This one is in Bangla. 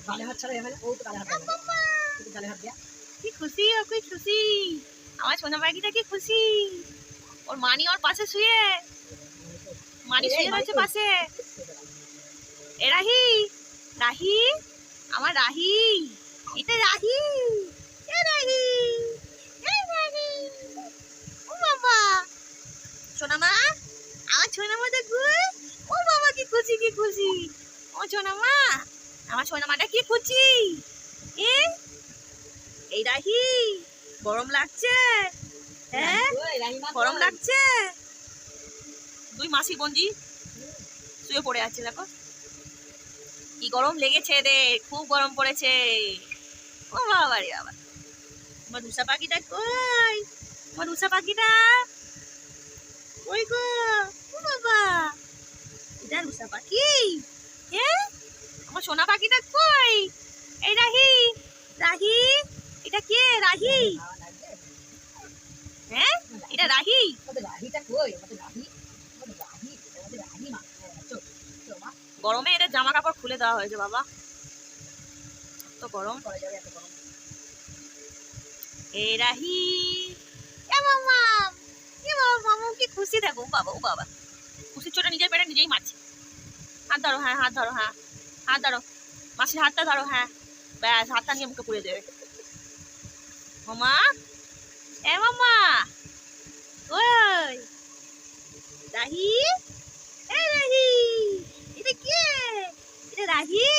গালে হাত ছাড়া এখানে ও তো গালে হাত দেয় না গালে হাত দেয়া কি খুশি ও কি খুশি আমার সোনা পাখিটা কি খুশি ওর মানি ওর পাশে শুয়ে মানি শুয়ে রয়েছে পাশে এ রাহি রাহি আমার রাহি এটা রাহি এ রাহি এ রাহি ও বাবা সোনা মা আমার সোনা মা দেখো ও বাবা কি খুশি কি খুশি ও সোনা মা আমার সোনা মাটা কি খুশি এ এই রাহি গরম লাগছে হ্যাঁ গরম লাগছে দুই মাসি গঞ্জি শুয়ে পড়ে আছে দেখো কি গরম লেগেছে রে খুব গরম পড়েছে ও বাবা রে বাবা আমার রুষা পাখিটা কই আমার রুষা পাখিটা কই গো ও বাবা এটা রুষা পাখি হ্যাঁ আমার সোনা পাখিটা কই এই রাহি রাহি এটা কে রাহি হ্যাঁ এটা রাহি রাহিটা কই আমাদের রাহি আমাদের রাহি মা মা গরমে এদের জামা কাপড় খুলে দেওয়া হয়েছে বাবা তো গরম পড়ে যাবে এত গরম এই রাহি এ মামা মামু কি খুশি দেখো বাবা ও বাবা খুশির চোটা নিজের পেটে নিজেই মারছে হাত ধরো হ্যাঁ হাত ধরো হ্যাঁ হাত ধরো মাসির হাতটা ধরো হ্যাঁ ব্যাস হাতটা নিয়ে মুখে পুড়ে দেবে মামা এ মামা ওই রাহি এ রাহি এটা কে এটা রাহি